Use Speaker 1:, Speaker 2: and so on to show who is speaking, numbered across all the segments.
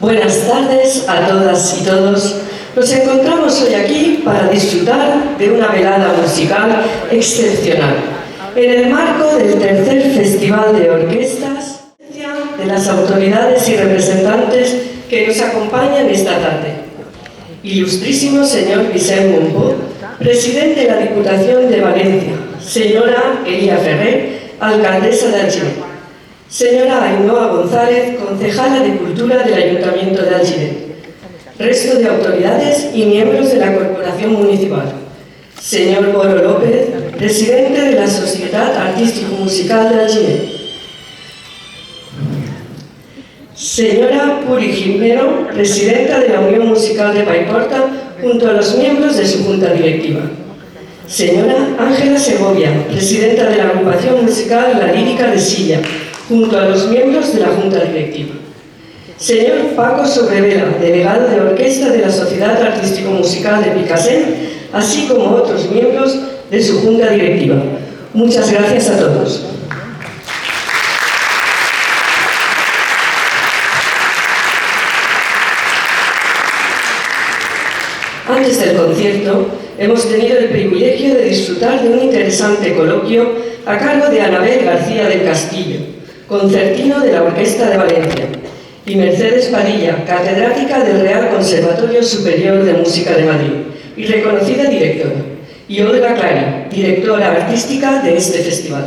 Speaker 1: Buenas tardes a todas y todos. Nos encontramos hoy aquí para disfrutar de una velada musical excepcional, en el marco del tercer Festival de Orquestas de las autoridades y representantes que nos acompañan esta tarde. Ilustrísimo señor Vicent Mompó, presidente de la Diputación de Valencia, señora Elia Ferrer, alcaldesa de Alginet, señora Ainhoa González, concejala de Cultura del Ayuntamiento de Alginet, resto de autoridades y miembros de la Corporación Municipal, señor Boro López, presidente de la Sociedad Artístico-Musical de Alginet, señora Puri Gimeno, presidenta de la Unión Musical de Paiporta, junto a los miembros de su junta directiva, señora Ángela Segovia, presidenta de la agrupación musical La Lírica de Silla, junto a los miembros de la junta directiva, señor Paco Sobrevela, delegado de orquesta de la Sociedad Artístico-Musical de Picassent, así como otros miembros de su junta directiva. Muchas gracias a todos. Antes del concierto, hemos tenido el privilegio de disfrutar de un interesante coloquio a cargo de Anabel García del Castillo, concertino de la Orquesta de Valencia, y Mercedes Padilla, catedrática del Real Conservatorio Superior de Música de Madrid y reconocida directora, y Olga Clary, directora artística de este festival.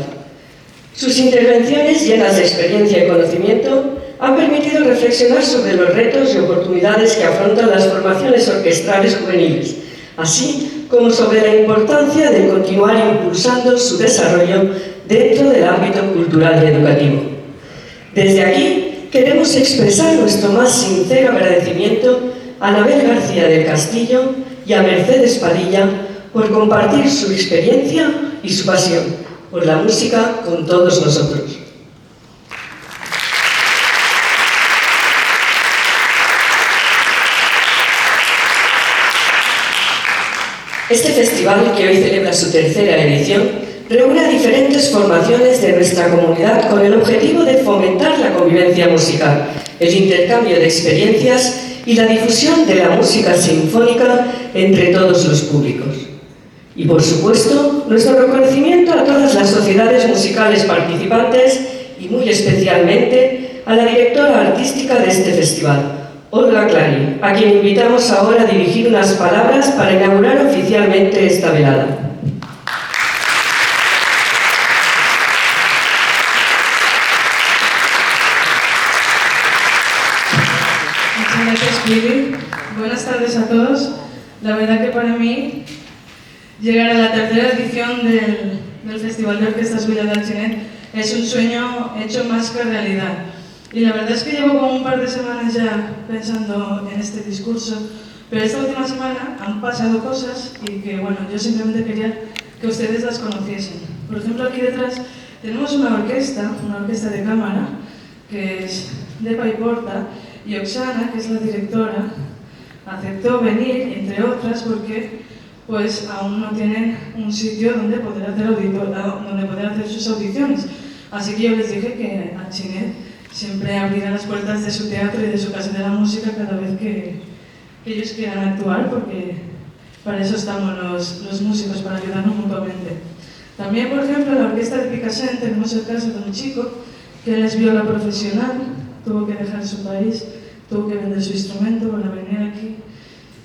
Speaker 1: Sus intervenciones, llenas de experiencia y conocimiento, han permitido reflexionar sobre los retos y oportunidades que afrontan las formaciones orquestales juveniles, así como sobre la importancia de continuar impulsando su desarrollo dentro del ámbito cultural y educativo. Desde aquí queremos expresar nuestro más sincero agradecimiento a Anabel García del Castillo y a Mercedes Padilla por compartir su experiencia y su pasión por la música con todos nosotros. Este festival, que hoy celebra su tercera edición, reúne a diferentes formaciones de nuestra comunidad con el objetivo de fomentar la convivencia musical, el intercambio de experiencias y la difusión de la música sinfónica entre todos los públicos. Y, por supuesto, nuestro reconocimiento a todas las sociedades musicales participantes y, muy especialmente, a la directora artística de este festival, Olga Clary, a quien invitamos ahora a dirigir unas palabras para inaugurar oficialmente esta velada.
Speaker 2: Muchas gracias, Pili. Buenas tardes a todos. La verdad que para mí llegar a la tercera edición del Festival de Orquestas Vila de Alginet es un sueño hecho más que realidad. Y la verdad es que llevo como un par de semanas ya pensando en este discurso, pero esta última semana han pasado cosas y que, bueno, yo simplemente quería que ustedes las conociesen. Por ejemplo, aquí detrás tenemos una orquesta de cámara, que es de Paiporta, y Oksana, que es la directora, aceptó venir, entre otras, porque pues aún no tienen un sitio donde poder hacer sus audiciones. Así que yo les dije que Alginet siempre abrirá las puertas de su teatro y de su casa de la música cada vez que ellos quieran actuar, porque para eso estamos los músicos, para ayudarnos mutuamente. También, por ejemplo, en la orquesta de Picassent tenemos el caso de un chico que él es viola profesional, tuvo que dejar su país, tuvo que vender su instrumento para venir aquí,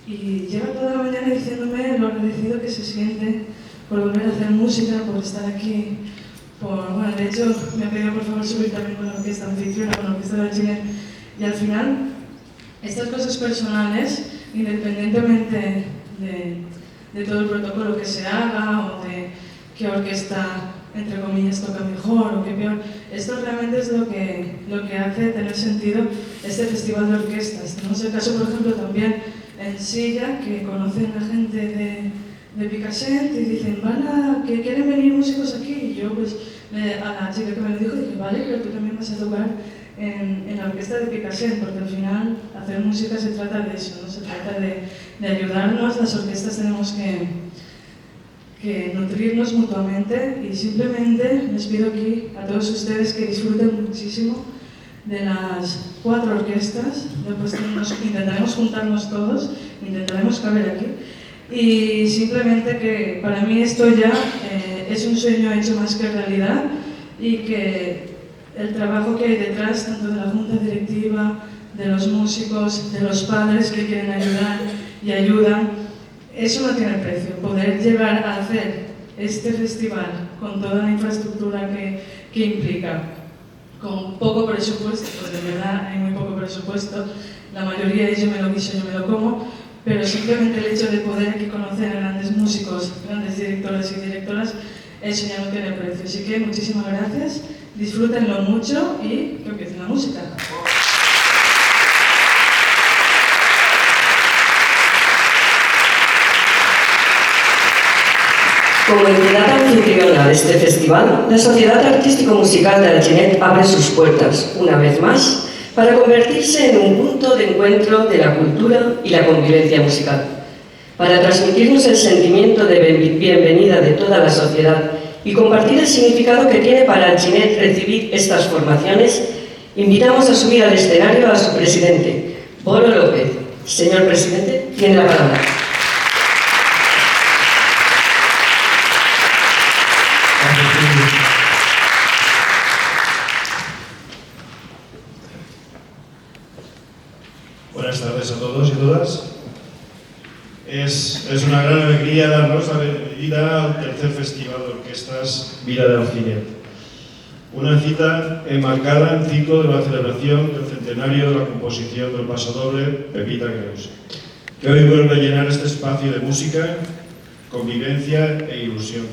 Speaker 2: y lleva toda la mañana diciéndome lo agradecido que se siente por volver a hacer música, por estar aquí. Bueno, de hecho, me ha pedido por favor subir también con la orquesta anfitriona, con la orquesta de Alginet. Y al final, estas cosas personales, independientemente de todo el protocolo que se haga o de qué orquesta, entre comillas, toca mejor o qué peor, esto realmente es lo que hace tener sentido este festival de orquestas. Tenemos el caso, por ejemplo, también en Silla, que conocen a gente de Picassent y dicen, que quieren venir músicos aquí, y yo pues a la chica que me lo dijo dije, vale, pero tú también vas a tocar en la orquesta de Picassent, porque al final hacer música se trata de eso, ¿no? Se trata de ayudarnos. Las orquestas tenemos que nutrirnos mutuamente, y simplemente les pido aquí a todos ustedes que disfruten muchísimo de las 4 orquestas. Después intentaremos juntarnos todos, intentaremos caber aquí. Y simplemente que para mí esto ya es un sueño hecho más que realidad, y que el trabajo que hay detrás, tanto de la junta directiva, de los músicos, de los padres que quieren ayudar y ayudan, eso no tiene precio. Poder llegar a hacer este festival con toda la infraestructura que implica, con poco presupuesto, pues de verdad hay muy poco presupuesto, la mayoría es yo me lo guiso, yo me lo como, pero simplemente el hecho de poder aquí conocer a grandes músicos, grandes directores y directoras, eso ya no tiene precio. Así que muchísimas gracias, disfrútenlo mucho y que empiece la música.
Speaker 1: Como entidad anfitriona de este festival, la Sociedad Artístico-Musical de Alginet abre sus puertas, una vez más, para convertirse en un punto de encuentro de la cultura y la convivencia musical. Para transmitirnos el sentimiento de bienvenida de toda la sociedad y compartir el significado que tiene para Alginet recibir estas formaciones, invitamos a subir al escenario a su presidente, Boro López. Señor presidente, tiene la palabra.
Speaker 3: Buenas tardes a todos y todas. Es una gran alegría darnos la bienvenida al tercer Festival de Orquestas Vila de Alginet. Una cita enmarcada en el ciclo de la celebración del centenario de la composición del pasodoble Pepita Creus, que hoy vuelve a llenar este espacio de música, convivencia e ilusión.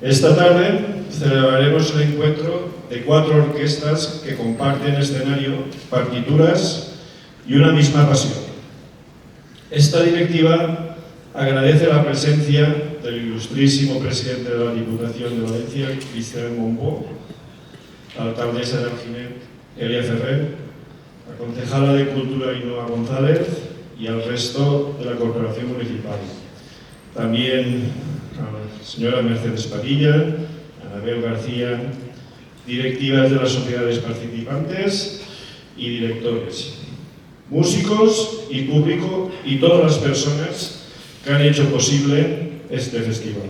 Speaker 3: Esta tarde celebraremos el encuentro de 4 orquestas que comparten escenario, partituras y una misma pasión. Esta directiva agradece la presencia del ilustrísimo presidente de la Diputación de Valencia, Cristian Mompó, la alcaldesa de Alginet, Elia Ferrer, la concejala de Cultura, Ainhoa González, y al resto de la Corporación Municipal. También a la señora Mercedes Padilla, Anabel García, directivas de las sociedades participantes y directores, músicos y público y todas las personas que han hecho posible este festival.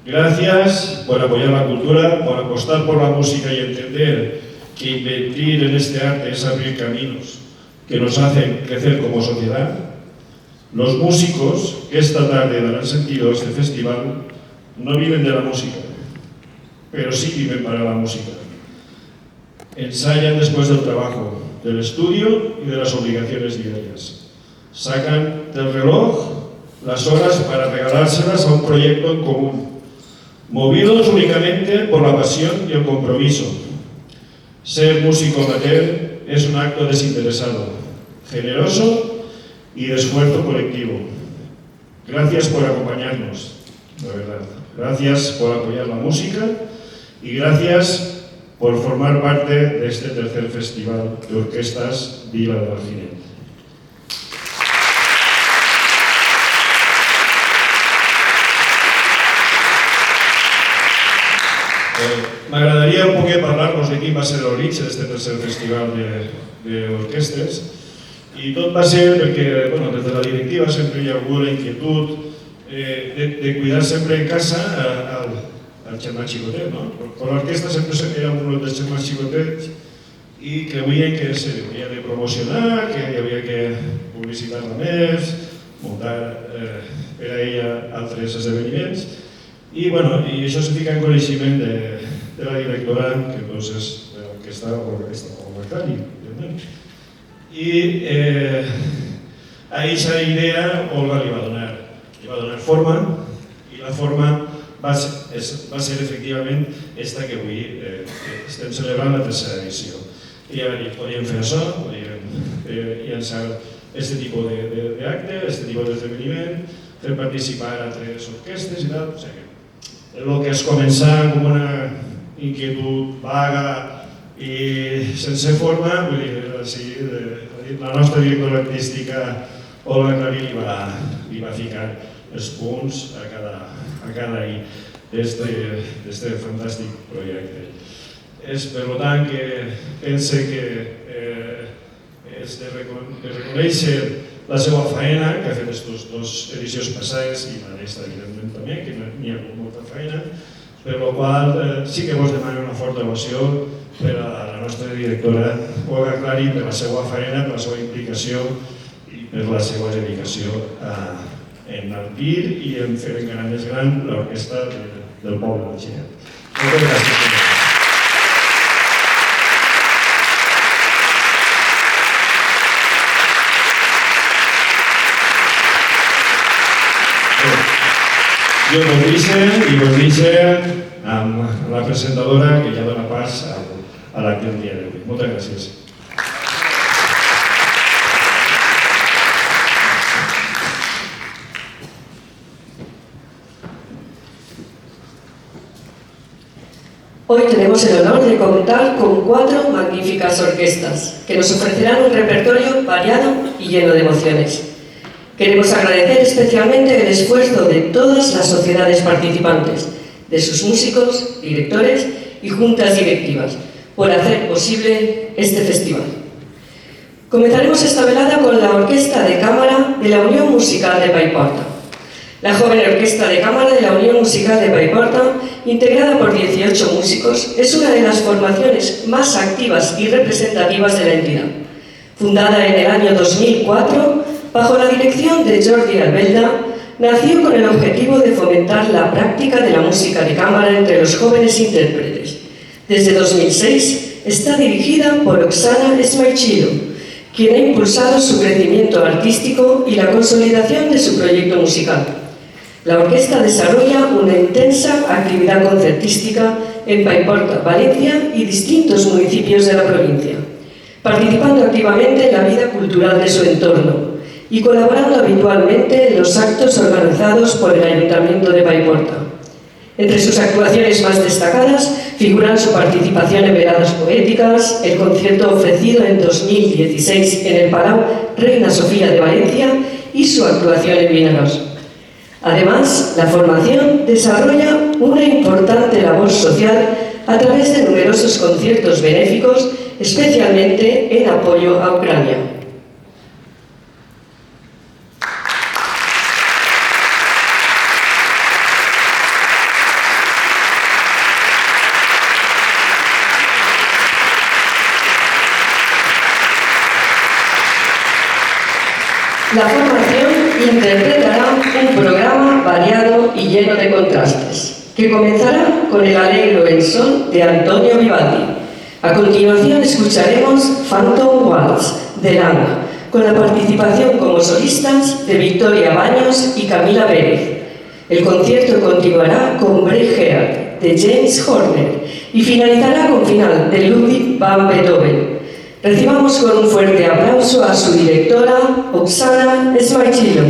Speaker 3: Gracias por apoyar la cultura, por apostar por la música y entender que invertir en este arte es abrir caminos que nos hacen crecer como sociedad. Los músicos que esta tarde darán sentido a este festival no viven de la música, pero sí viven para la música. Ensayan después del trabajo, del estudio y de las obligaciones diarias. Sacan del reloj las horas para regalárselas a un proyecto en común, movidos únicamente por la pasión y el compromiso. Ser músico amateur es un acto desinteresado, generoso y de esfuerzo colectivo. Gracias por acompañarnos, la verdad. Gracias por apoyar la música y gracias por formar parte de este tercer Festival de Orquestas Vila de Alginet. M'agradaria un poquet parlar-vos de quin va ser l'origen d'aquest tercer festival d'orquestes, i tot va ser perquè des de la directiva sempre hi ha hagut la inquietud de cuidar sempre en casa al germà xicotet. Con l'orquestra sempre era un dels germans xicotets i creiem que s'havia de promocionar, que hi havia que publicitar-la més, muntar per a ella altres esdeveniments. I això se fica en coneixement de la directora, que és l'orquestra o Macari. I a aquesta idea Olga li va donar forma, i la forma va ser efectivament esta que avui estem celebrant la tercera edició. Ella va dir, podíem fer això, podíem llançar aquest tipus d'acte, aquest tipus d'esdeveniment, fer participar altres orquestes i tal. El que es començava com una inquietud vaga i sense forma, la nostra directora artística Olga Clarí li va ficar els punts a cada i d'aquest fantàstic projecte. És, per tant, que pense que és de reconèixer la seva feina, que ha fet aquestes dues edicions passades i aquesta, evidentment, també, que n'hi ha molta feina, per la qual sí que vos demano una forta ovació per a la nostra directora Olga Clary, per la seva feina, per la seva implicació i per la seva dedicació en enaltir i en fer encara més gran l'orquestra del poble del Xinet. Moltes gràcies. Jo vos deixo amb la presentadora que ja dona pas a l'acte del dia d'avui. Moltes gràcies.
Speaker 1: Hoy tenemos el honor de contar con 4 magníficas orquestas que nos ofrecerán un repertorio variado y lleno de emociones. Queremos agradecer especialmente el esfuerzo de todas las sociedades participantes, de sus músicos, directores y juntas directivas, por hacer posible este festival. Comenzaremos esta velada con la Orquesta de Cámara de la Unión Musical de Paiporta. La joven Orquesta de Cámara de la Unión Musical de Paiporta, integrada por 18 músicos, es una de las formaciones más activas y representativas de la entidad. Fundada en el año 2004, bajo la dirección de Jordi Albelda, nació con el objetivo de fomentar la práctica de la música de cámara entre los jóvenes intérpretes. Desde 2006 está dirigida por Oksana Smaichilo, quien ha impulsado su crecimiento artístico y la consolidación de su proyecto musical. La orquesta desarrolla una intensa actividad concertística en Paiporta, Valencia y distintos municipios de la provincia, participando activamente en la vida cultural de su entorno y colaborando habitualmente en los actos organizados por el Ayuntamiento de Paiporta. Entre sus actuaciones más destacadas figuran su participación en veladas poéticas, el concierto ofrecido en 2016 en el Palau Reina Sofía de Valencia y su actuación en Vinaros. Además, la formación desarrolla una importante labor social a través de numerosos conciertos benéficos, especialmente en apoyo a Ucrania. La formación interpretará un programa variado y lleno de contrastes, que comenzará con el Allegro en Sol de Antonio Vivaldi. A continuación escucharemos Phantom Waltz de Lang, con la participación como solistas de Victoria Baños y Camila Pérez. El concierto continuará con Braveheart de James Horner y finalizará con final de Ludwig van Beethoven. Recibamos con un fuerte aplauso a su directora, Oksana Smaichilo.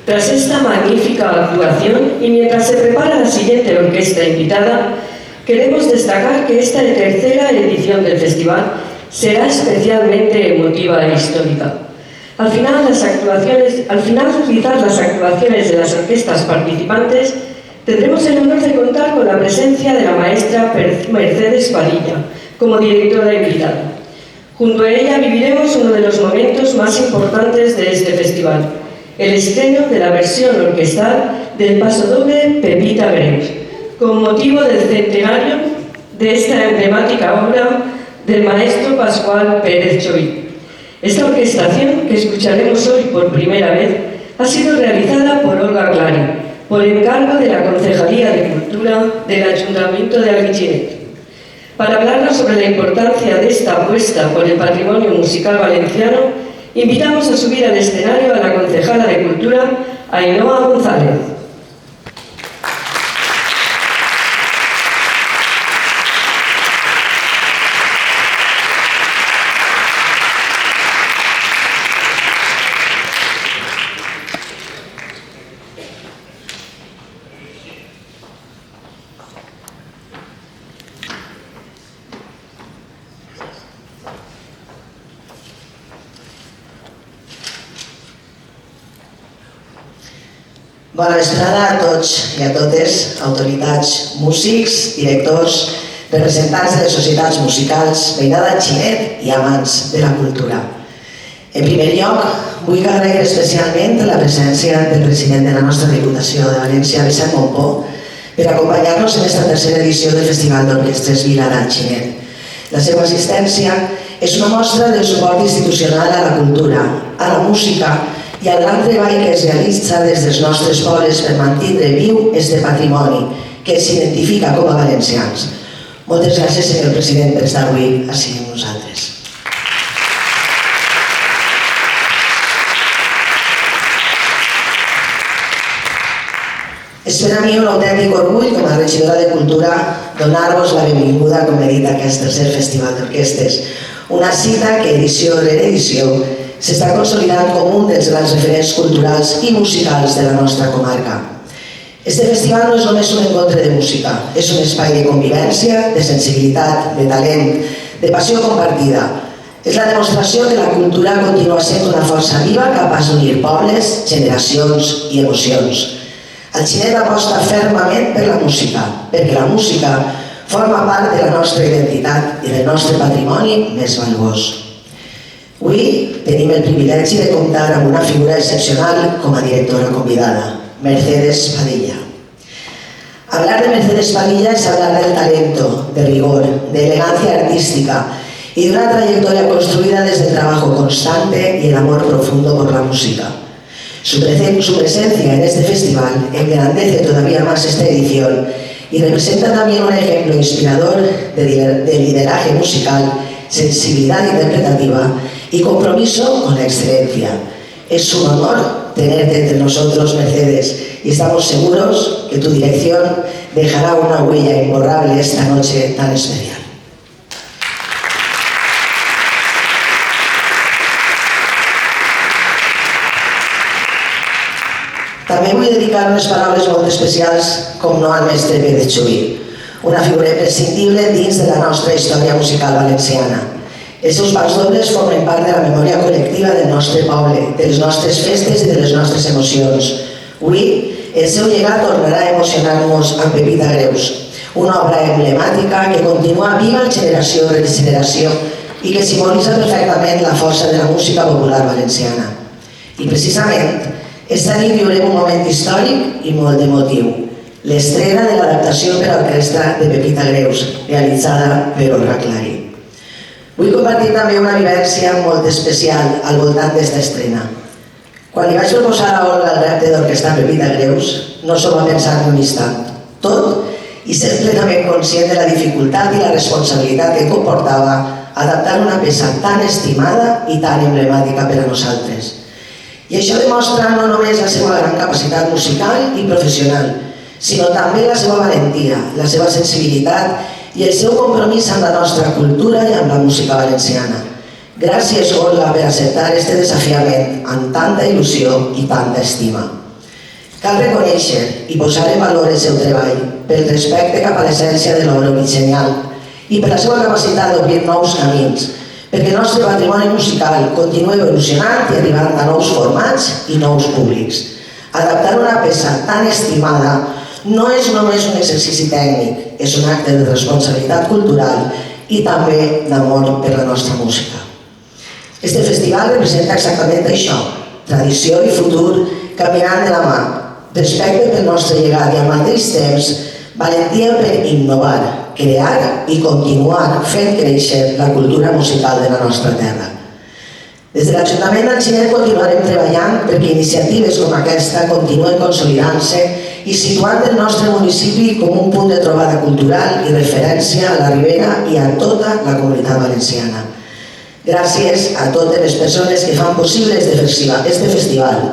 Speaker 1: Tras esta magnífica actuación y mientras se prepara la siguiente orquesta invitada, queremos destacar que esta tercera edición del festival será especialmente emotiva e histórica. Al finalizar las actuaciones de las orquestas participantes, tendremos el honor de contar con la presencia de la maestra Mercedes Padilla como directora invitada. Junto a ella viviremos uno de los momentos más importantes de este festival, el estreno de la versión orquestal del pasodoble Pepita Greus, con motivo del centenario de esta emblemática obra del maestro Pascual Pérez Choy. Esta orquestación, que escucharemos hoy por primera vez, ha sido realizada por Olga Clary, por encargo de la Concejalía de Cultura del Ayuntamiento de Alginet. Para hablarnos sobre la importancia de esta apuesta por el patrimonio musical valenciano, invitamos a subir al escenario a la concejala de Cultura, Ainhoa González.
Speaker 4: Bona vesprada a tots i a totes, autoritats, músics, directors, representants de les societats musicals, veïnada d'Alginet i amants de la cultura. En primer lloc, vull agrair especialment la presència del president de la nostra Diputació de València, Vicent Mompó, per acompanyar-nos en aquesta tercera edició del Festival d'Orquestres Vila d'Alginet. La seva assistència és una mostra del suport institucional a la cultura, a la música i al gran treball que es realitza des dels nostres pobles per mantindre viu este patrimoni que ens identifica com a valencians. Moltes gràcies, senyor president, per estar avui així amb nosaltres. És per a mi un autèntic orgull, com a regidora de Cultura, donar-vos la benvinguda, com he dit, a aquest tercer Festival d'Orquestes. Una cita que, edició rere edició, s'està consolidant com un dels grans referents culturals i musicals de la nostra comarca. Este festival no és només un encontre de música, és un espai de convivència, de sensibilitat, de talent, de passió compartida. És la demostració que la cultura continua sent una força viva capaç d'unir pobles, generacions i emocions. Alginet aposta fermament per la música, perquè la música forma part de la nostra identitat i del nostre patrimoni més valuós. Avui tenim el privilegi de comptar amb una figura excepcional com a directora convidada, Mercedes Padilla. Hablar de Mercedes Padilla es hablar del talento, de rigor, de elegancia artística y de una trayectoria construida desde el trabajo constante y el amor profundo por la música. Su presencia en este festival engrandece todavía más esta edición y representa también un ejemplo inspirador de lideraje musical, sensibilidad interpretativa y compromiso con la excelencia. Es un honor tenerte entre nosotros, Mercedes, y estamos seguros que tu dirección dejará una huella imborrable esta noche tan especial. També vull dedicar unes paraules molt especials, com no al mestre Pérez Choy, una figura imprescindible dins de la nostra història musical valenciana. Els seus pasdobles formen part de la memòria col·lectiva del nostre poble, de les nostres festes i de les nostres emocions. Avui, el seu llegat tornarà a emocionar-nos amb Pepita Greus, una obra emblemàtica que continua viva generació rere generació i que simbolitza perfectament la força de la música popular valenciana. I precisament, esta nit viurem un moment històric i molt emotiu, l'estrena de l'adaptació per a orquestra de Pepita Greus, realitzada per Olga Clary. Vull compartir també una vivència molt especial al voltant d'esta estrena. Quan li vaig proposar a Olga el repte d'orquestrar Pepita Greus, no s'ho va pensar en un instant. Tot, i ser plenament conscient de la dificultat i la responsabilitat que comportava adaptar una peça tan estimada i tan emblemàtica per a nosaltres. I això demostra no només la seva gran capacitat musical i professional, sinó també la seva valentia, la seva sensibilitat i el seu compromís amb la nostra cultura i amb la música valenciana. Gràcies, Olga, per acceptar aquest desafiament amb tanta il·lusió i tanta estima. Cal reconèixer i posar en valor el seu treball pel respecte cap a l'essència de l'obra original i per la seva capacitat d'obrir nous camins, perquè el nostre patrimoni musical continua evolucionant i arribant a nous formats i nous públics. Adaptar una peça tan estimada no és només un exercici tècnic, és un acte de responsabilitat cultural i també d'amor per la nostra música. Este festival representa exactament això, tradició i futur caminant de la mà, respecte pel nostre llegat i al mateix temps valentia per innovar, crear i continuar fent créixer la cultura musical de la nostra terra. Des de l'Ajuntament d'Alginet continuarem treballant perquè iniciatives com aquesta continuen consolidant-se i situant el nostre municipi com un punt de trobada cultural i referència a la Ribera i a tota la comunitat valenciana. Gràcies a totes les persones que fan possible este festival,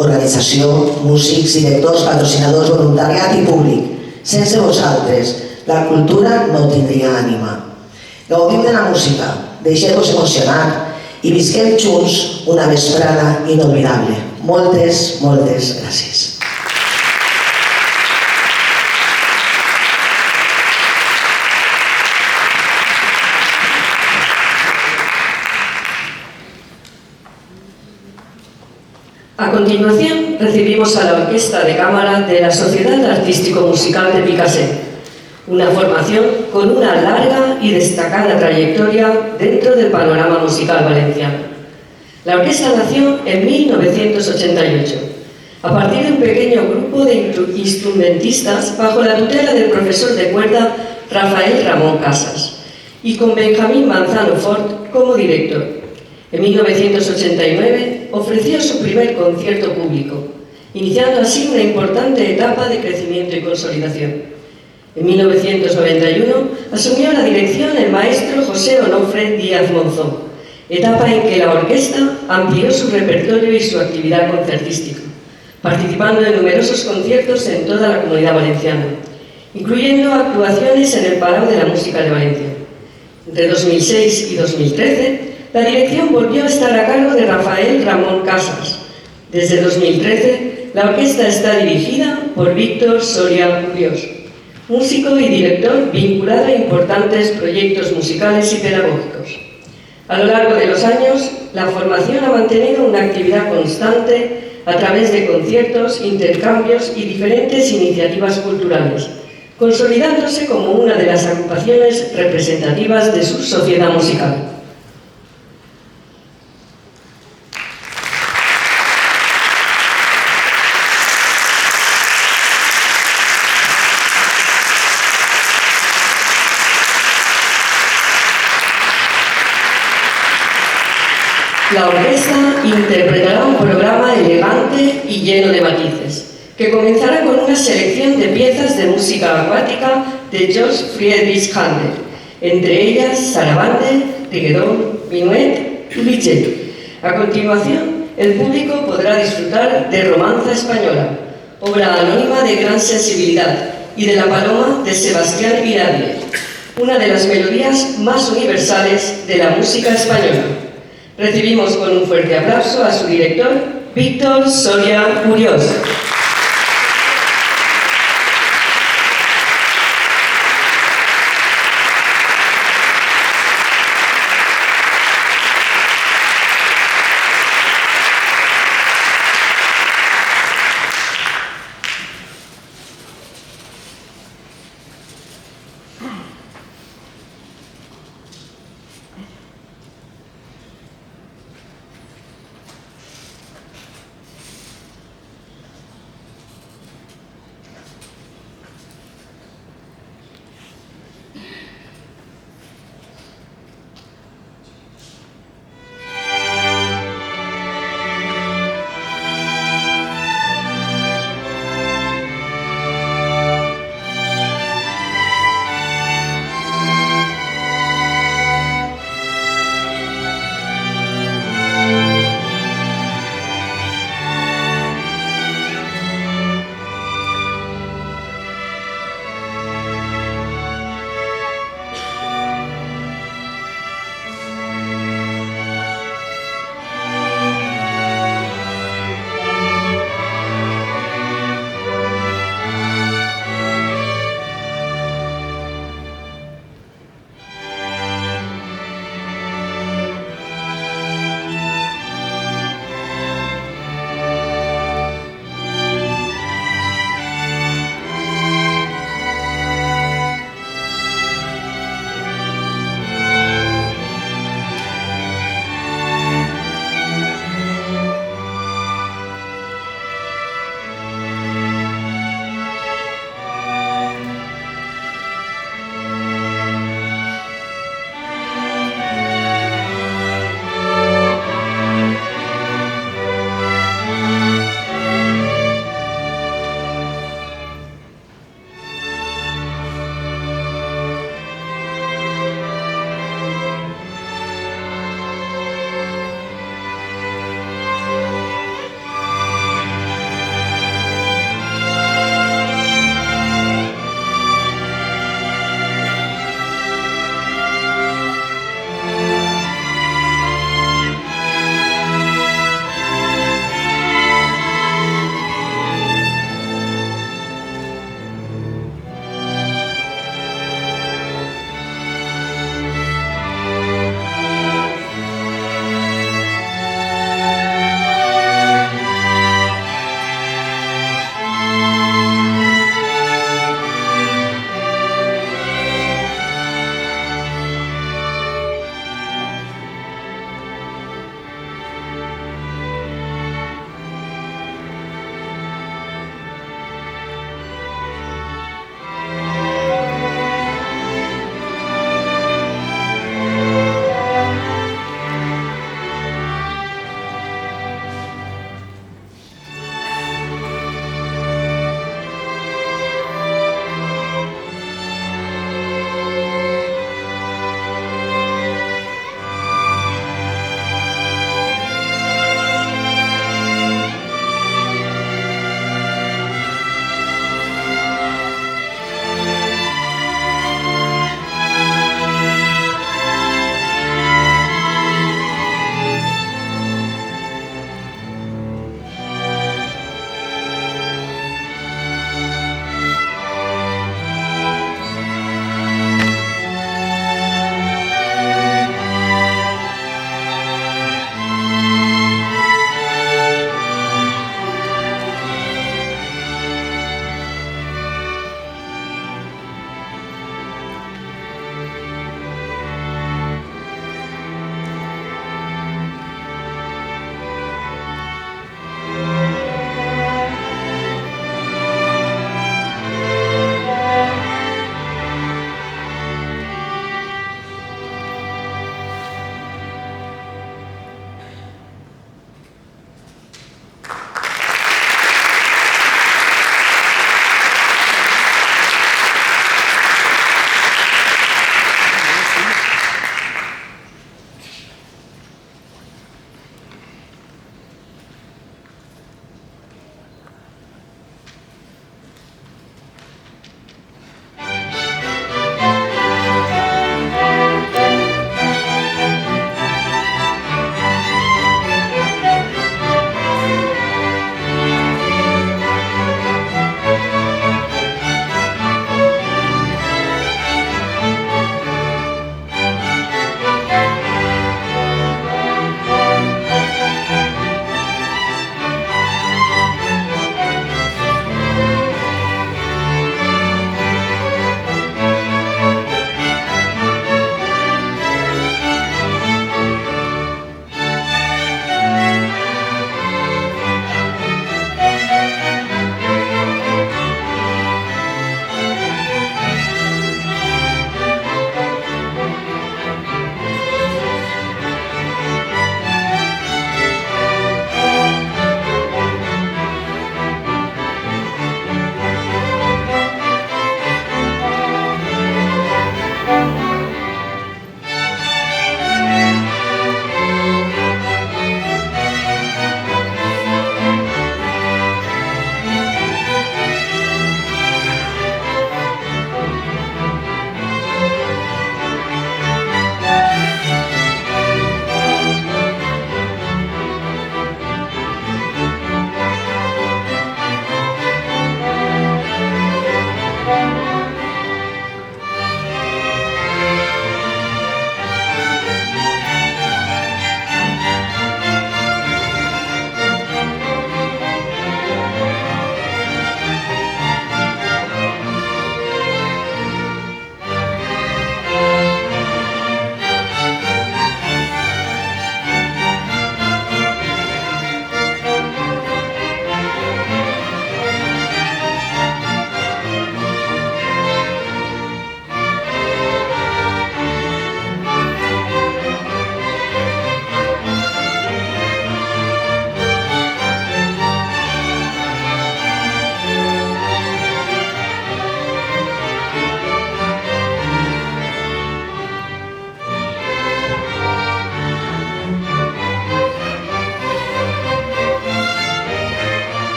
Speaker 4: organització, músics, directors, patrocinadors, voluntariat i públic. Sense vosaltres, la cultura no tindria ànima. Gaudim de la música, deixeu-vos emocionar i visquem junts una vesprada inolvidable. Moltes, moltes gràcies.
Speaker 1: A continuación, recibimos a la Orquesta de Cámara de la Sociedad Artístico-Musical de Picassent, una formación con una larga y destacada trayectoria dentro del panorama musical valenciano. La orquesta nació en 1988, a partir de un pequeño grupo de instrumentistas bajo la tutela del profesor de cuerda Rafael Ramón Casas y con Benjamín Manzano Fort como director. En 1989 ofreció su primer concierto público, iniciando así una importante etapa de crecimiento y consolidación. En 1991 asumió la dirección el maestro José Onofre Díaz Monzón, etapa en que la orquesta amplió su repertorio y su actividad concertística, participando en numerosos conciertos en toda la Comunidad Valenciana, incluyendo actuaciones en el Palau de la Música de Valencia. Entre 2006 y 2013, la dirección volvió a estar a cargo de Rafael Ramón Casas. Desde 2013, la orquesta está dirigida por Víctor Soria Uriós, músico y director vinculado a importantes proyectos musicales y pedagógicos. A lo largo de los años, la formación ha mantenido una actividad constante a través de conciertos, intercambios y diferentes iniciativas culturales, consolidándose como una de las agrupaciones representativas de su sociedad musical. La orquesta interpretará un programa elegante y lleno de matices, que comenzará con una selección de piezas de música acuática de George Friedrich Händel, entre ellas sarabande, reggaetón, minuet y ligeti. A continuación, el público podrá disfrutar de Romanza Española, obra anónima de gran sensibilidad, y de La Paloma de Sebastián Iradier, una de las melodías más universales de la música española. Recibimos con un fuerte aplauso a su director, Víctor Soria Uriós.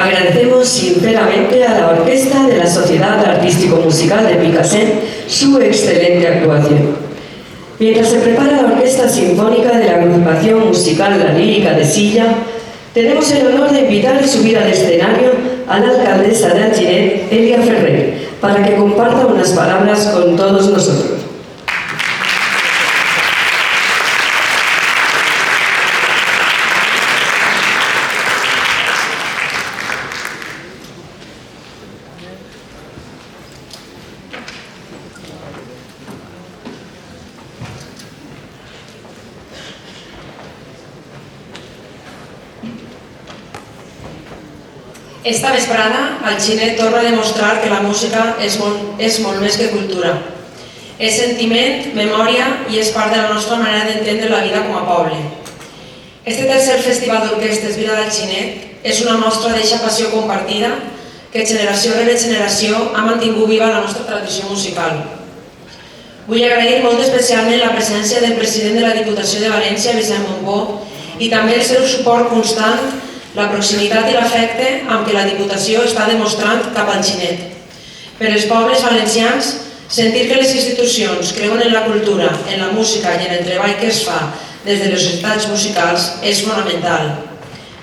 Speaker 1: Agradecemos sinceramente a la Orquesta de la Sociedad Artístico-Musical de Picassent su excelente actuación. Mientras se prepara la Orquesta Sinfónica de la Agrupación Musical La Lírica de Silla, tenemos el honor de invitar y subir al escenario a la alcaldesa de Alginet, Elia Ferrer, para que comparta unas palabras con todos nosotros.
Speaker 5: Esta vesprada, Alginet torna a demostrar que la música és molt més que cultura. És sentiment, memòria i és part de la nostra manera d'entendre la vida com a poble. Este tercer Festival d'Orquestres Vila d'Alginet és una mostra d'eixa passió compartida que generació rere generació ha mantingut viva la nostra tradició musical. Vull agrair molt especialment la presència del president de la Diputació de València, Vicent Montbó, i també el seu suport constant, la proximitat i l'afecte amb què la Diputació està demostrant cap a Alginet. Per als pobles valencians, sentir que les institucions creuen en la cultura, en la música i en el treball que es fa des de les societats musicals és fonamental.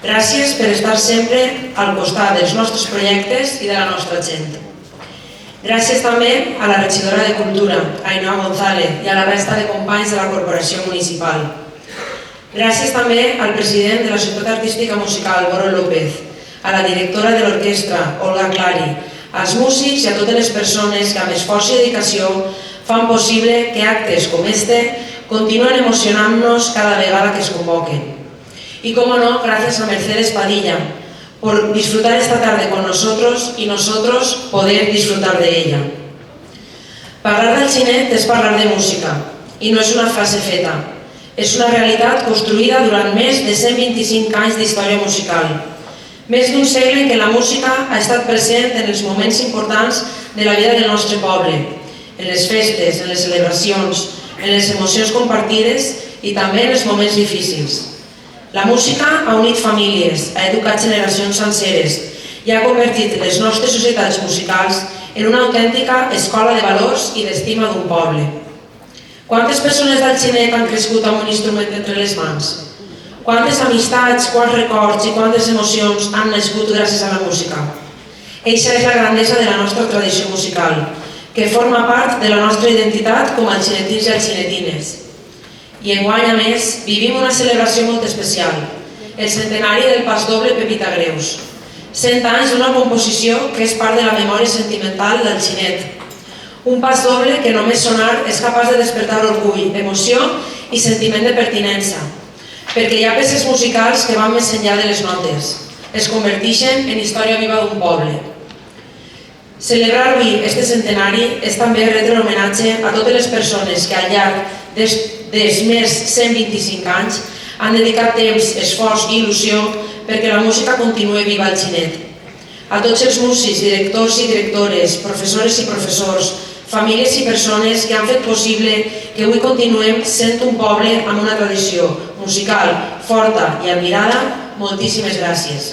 Speaker 5: Gràcies per estar sempre al costat dels nostres projectes i de la nostra gent. Gràcies també a la regidora de Cultura, Ainhoa González, i a la resta de companys de la Corporació Municipal. Gràcies també al president de la Societat Artística Musical, Boro López, a la directora de l'orquestra, Olga Clari, als músics i a totes les persones que amb esforç i dedicació fan possible que actes com este continuen emocionant-nos cada vegada que es convoquen. Y como no, gracias a Mercedes Padilla por disfrutar esta tarde con nosotros y nosotros poder disfrutar de ella. Parlar d'Alginet és parlar de música i no és una frase feta. És una realitat construïda durant més de 125 anys d'història musical. Més d'un segle en què la música ha estat present en els moments importants de la vida del nostre poble, en les festes, en les celebracions, en les emocions compartides i també en els moments difícils. La música ha unit famílies, ha educat generacions senceres i ha convertit les nostres societats musicals en una autèntica escola de valors i d'estima d'un poble. Quantes persones d'Alginet han crescut amb un instrument entre les mans? Quantes amistats, quants records i quantes emocions han nascut gràcies a la música? Eixa és la grandesa de la nostra tradició musical, que forma part de la nostra identitat com a alginetins i alginetines. I enguany, a més, vivim una celebració molt especial, el centenari del pas doble Pepita Greus. 100 anys d'una composició que és part de la memòria sentimental d'Alginet. Un pas doble que només sonar és capaç de despertar orgull, emoció i sentiment de pertinença, perquè hi ha peces musicals que van més enllà de les notes, es converteixen en història viva d'un poble. Celebrar avui este centenari és també retre homenatge a totes les persones que al llarg dels més 125 anys han dedicat temps, esforç i il·lusió perquè la música continuï viva a Alginet. A tots els músics, directors i directores, professores i professors, famílies i persones que han fet possible que avui continuem sent un poble amb una tradició musical forta i admirada, moltíssimes gràcies.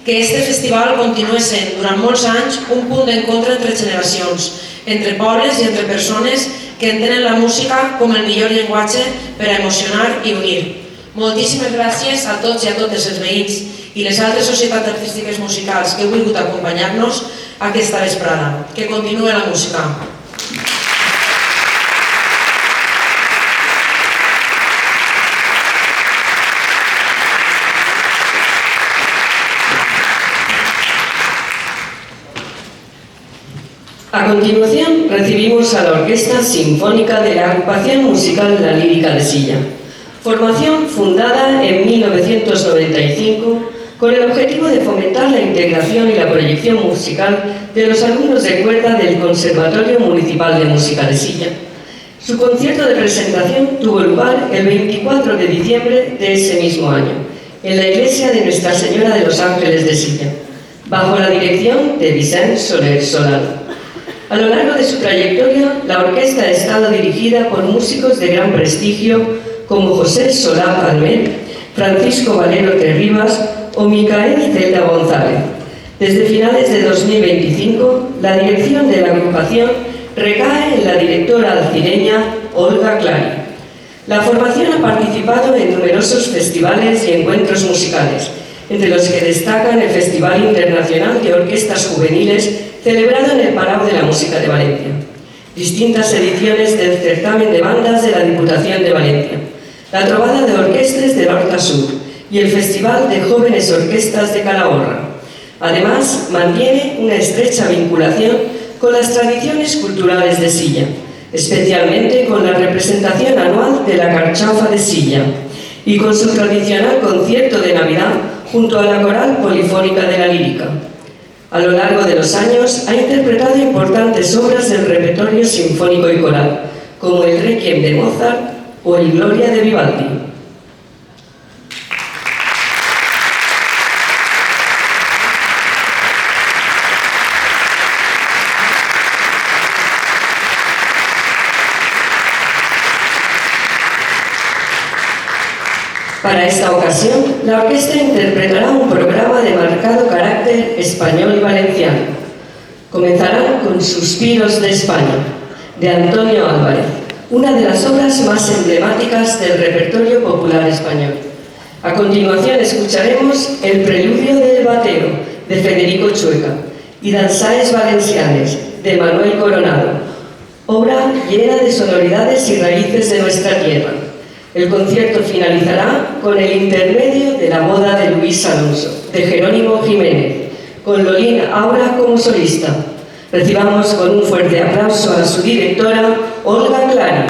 Speaker 5: Que este festival continuï sent durant molts anys un punt d'encontre entre generacions, entre pobles i entre persones que entenen la música com el millor llenguatge per a emocionar i unir. Moltíssimes gràcies a tots i a totes els veïns i les altres societats artístiques musicals que heu volgut acompanyar-nos aquesta vesprada. Que continuï la música.
Speaker 1: A continuación, recibimos a la Orquesta Sinfónica de la Agrupación Musical La Lírica de Silla, formación fundada en 1995 con el objetivo de fomentar la integración y la proyección musical de los alumnos de cuerda del Conservatorio Municipal de Música de Silla. Su concierto de presentación tuvo lugar el 24 de diciembre de ese mismo año, en la iglesia de Nuestra Señora de los Ángeles de Silla, bajo la dirección de Vicent Soler Solano. A lo largo de su trayectoria, la orquesta ha estado dirigida por músicos de gran prestigio como José Solá Palmer, Francisco Valero Terribas o Micael Celda González, Desde finales de 2025, la dirección de la agrupación recae en la directora alcireña Olga Clary. La formación ha participado en numerosos festivales y encuentros musicales, entre los que destacan el Festival Internacional de Orquestas Juveniles celebrado en el Palau de la Música de Valencia, distintas ediciones del certamen de bandas de la Diputación de Valencia, la Trobada de Orquestres de Horta Sur y el Festival de Jóvenes Orquestas de Calahorra. Además, mantiene una estrecha vinculación con las tradiciones culturales de Silla, especialmente con la representación anual de la Carchofa de Silla y con su tradicional concierto de Navidad junto a la Coral Polifónica de la Lírica. A lo largo de los años ha interpretado importantes obras del repertorio sinfónico y coral, como el Requiem de Mozart o el Gloria de Vivaldi. Para esta ocasión, la orquesta interpretará un programa de marcado carácter español y valenciano. Comenzará con Suspiros de España, de Antonio Álvarez, una de las obras más emblemáticas del repertorio popular español. A continuación escucharemos El Preludio del Batero, de Federico Chueca, y Dansaes Valencianes, de Manuel Coronado, obra llena de sonoridades y raíces de nuestra tierra. El concierto finalizará con el intermedio de La Boda de Luis Alonso, de Jerónimo Jiménez, con Lolín Aura como solista. Recibamos con un fuerte aplauso a su directora, Olga Clary.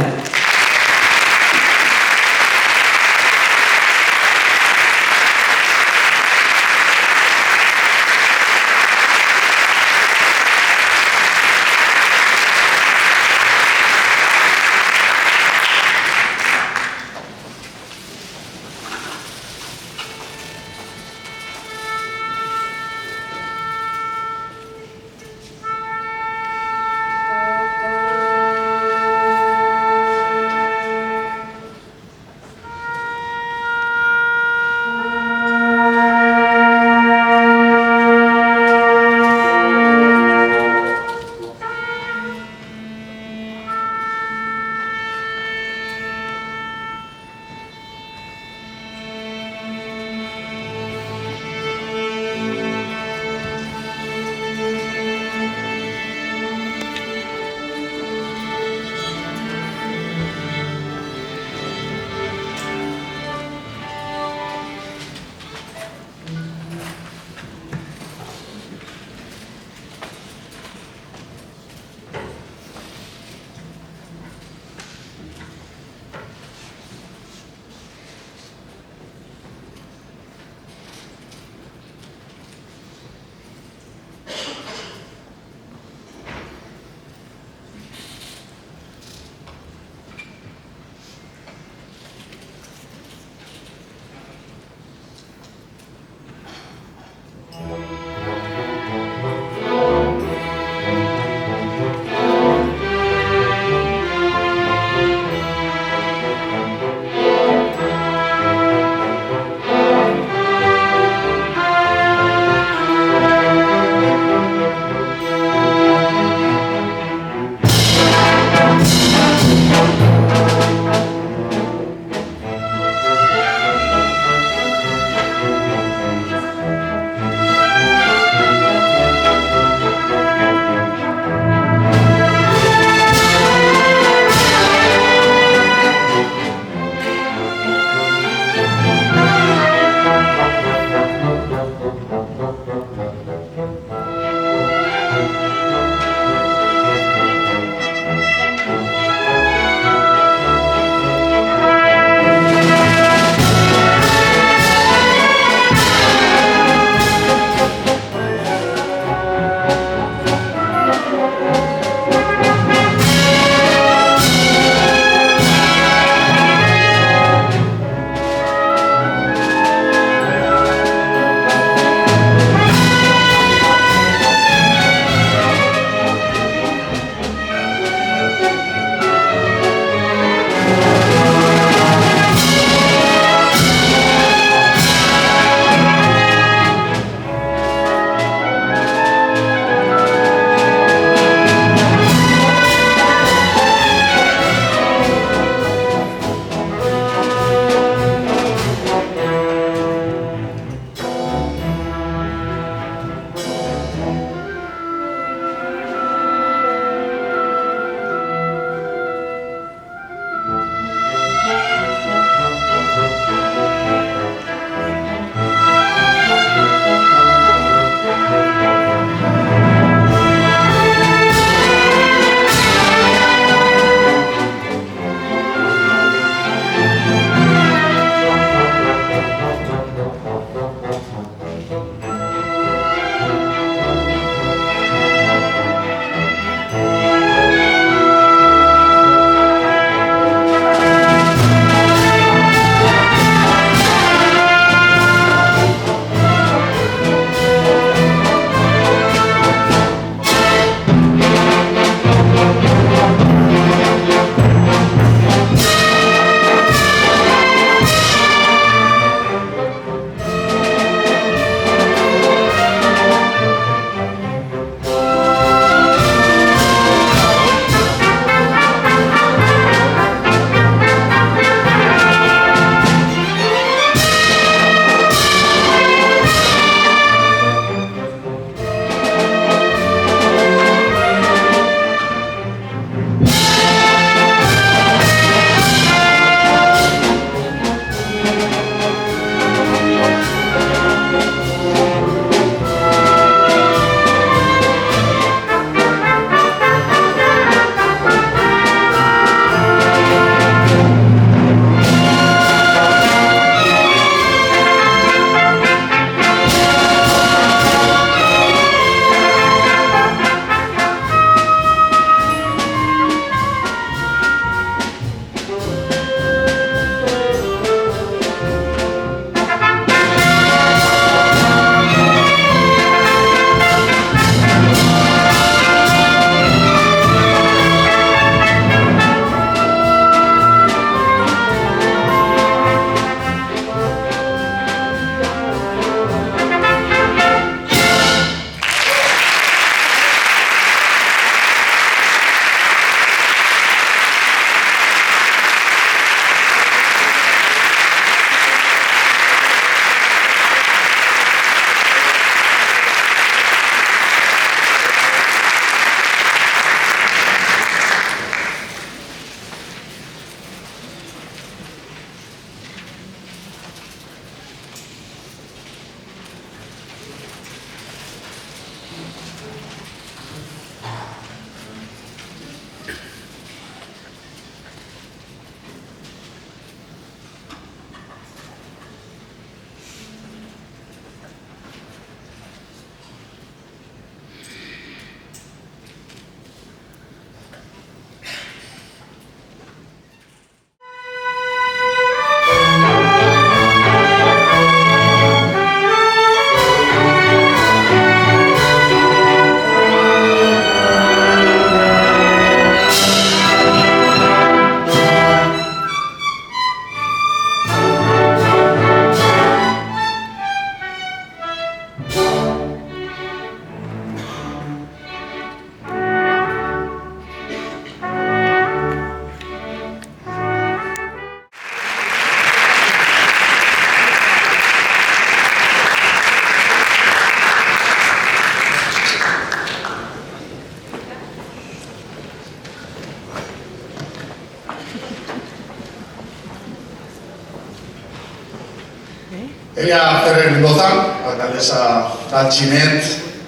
Speaker 6: l'alcaldessa d'Alginet,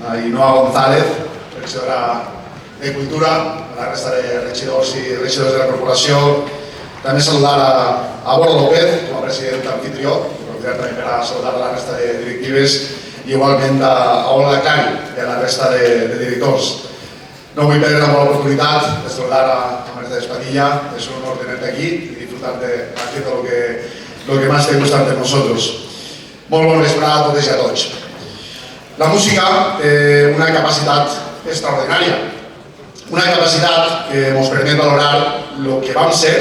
Speaker 6: Ainhoa González, regidora de Cultura, a la resta de regidors i regidors de la corporació. També saludar a Borja López, com a president anfitrió, aprofitar també per saludar a la resta de directives i igualment a Olga Cari i a la resta de directors. No vull perdre l'oportunitat de saludar a Mercedes Padilla, es un honor tenerte aquí y disfrutar de haciendo lo que más te gusta de nosotros. Molt bon vespre a totes i a tots. La música té una capacitat extraordinària, una capacitat que ens permet valorar el que vam ser,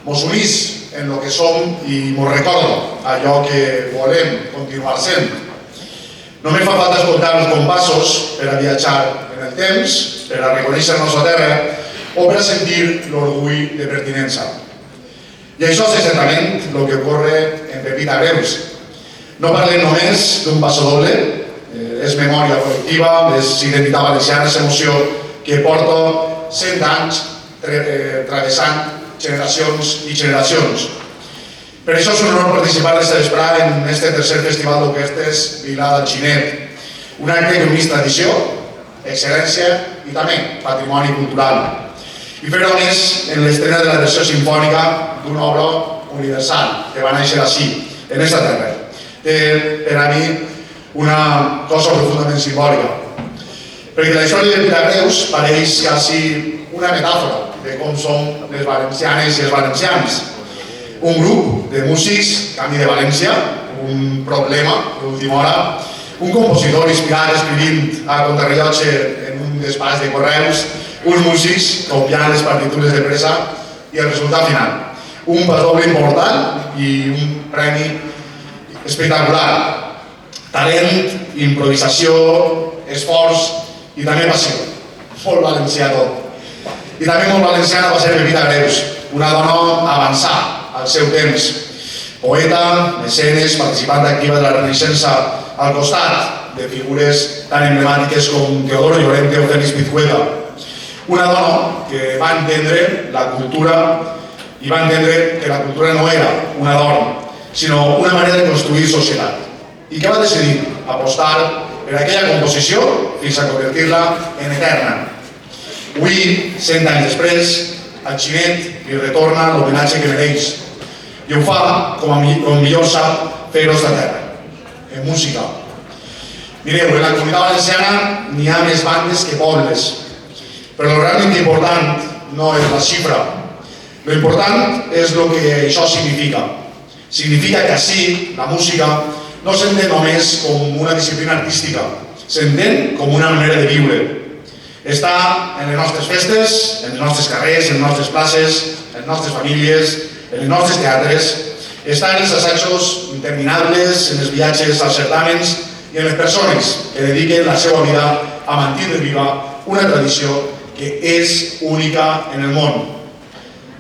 Speaker 6: ens unís en el que som i ens recorda allò que volem continuar sent. Només fa falta escoltar els compassos per a viatjar en el temps, per a reconèixer-nos a terra o per a sentir l'orgull de pertinença. I això és exactament el que ocorre en Pepita Greus. No parlem només d'un passadoble, és memòria col·lectiva, és identitat valenciana, és emoció que porta 100 anys travessant generacions i generacions. Per això és un honor participar aquesta vesprada en aquest tercer festival d'orquestres Vila d'Alginet, un acte que uneix tradició, excel·lència i també patrimoni cultural. I fer-ho més en l'estrena de la versió sinfònica d'una obra universal que va néixer així, en aquesta terra. Té per a mi una cosa profundament simbòlica, perquè la història de Pepita Greus pareix quasi una metàfora de com som les valencianes i els valencians. Un grup de músics, Camí de València, un problema d'última hora, un compositor inspirat escrivint a contrarrellotge en un despatx de correus, uns músics copiant les partitures de pressa i el resultat final. Un pas doble important i un premi espectacular. Talent, improvisació, esforç i també passió. Molt valencià tot. I també molt valenciana va ser Pepita Greus, una dona avançada al seu temps. Poeta, mecenes, participant activa de la Renaixença, al costat de figures tan emblemàtiques com Teodoro Llorente o Félix Pizzueta. Una dona que va entendre la cultura i va entendre que la cultura no era una norma, sinó una manera de construir societat. I que va decidir apostar per aquella composició fins a convertir-la en eterna. Avui, 100 anys després, Alginet li retorna l'homenatge que mereix. I ho fa, com millor sap, fer-ho esta terra, en música. Mireu, en la Comunitat Valenciana n'hi ha més bandes que pobles, però el realment important no és la xifra. Lo important és el que això significa. Significa que així la música no s'entén només com una disciplina artística, s'entén com una manera de viure. Està en les nostres festes, en els nostres carrers, en les nostres places, en les nostres famílies, en els nostres teatres, està en els assajos interminables, en els viatges als certàmens i en les persones que dediquen la seva vida a mantenir viva una tradició que és única en el món.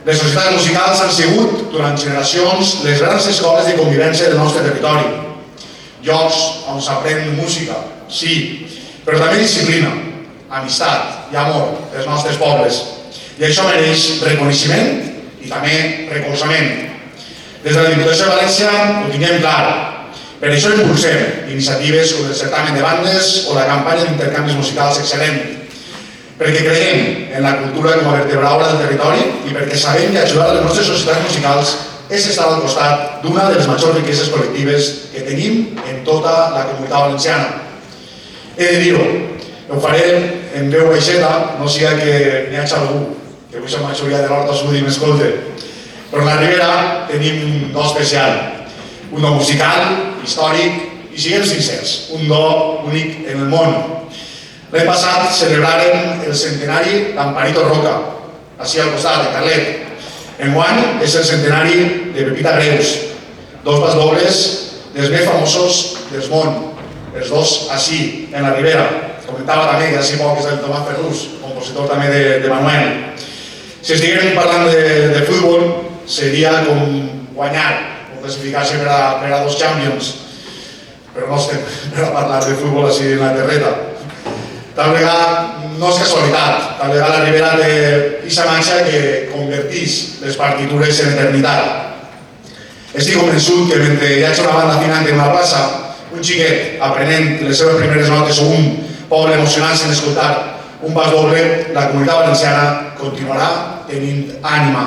Speaker 6: Les societats musicals han sigut, durant generacions, les grans escoles de convivència del nostre territori. Llocs on s'aprèn música, sí, però també disciplina, amistat i amor dels nostres pobles. I això mereix reconeixement i també recolzament. Des de la Diputació de València ho tinguem clar. Per això impulsem iniciatives com el certamen de bandes o la campanya d'intercanvis musicals excel·lent. Perquè creiem en la cultura com a vertebradora del territori i perquè sabem que ajudar les nostres societats musicals és estar al costat d'una de les majors riqueses col·lectives que tenim en tota la Comunitat Valenciana. He de dir-ho, ho faré en veu baixeta, no siga que n'hi hagi algú que avui la majoria de l'Horta Sud i m'escolte. Però a la Ribera tenim un do especial, un do musical, històric i, siguem sincers, un do únic en el món. L'any passat celebraren el centenari d'Amparito Roca, així al costat de Carlet. Enguany és el centenari de Pepita Greus, dos pasdobles dels més famosos del món, els dos així, en la Ribera. Comentava també que així poc és el Tomàs Ferrús, compositor també de Manuel. Si estiguem parlant de futbol, seria com guanyar, com classificar-se per a dos Champions, però no estem per a parlar de futbol així en la terreta. Tal vegada no és casualitat, tal vegada la Ribera té aquesta manxa que converteix les partitures en eternitat. Estic convençut que mentre hi hagi una banda afinant en una plaça, un un xiquet aprenent les seves primeres notes o un poble emocionant-se en escoltar un pas doble, la comunitat valenciana continuarà tenint ànima.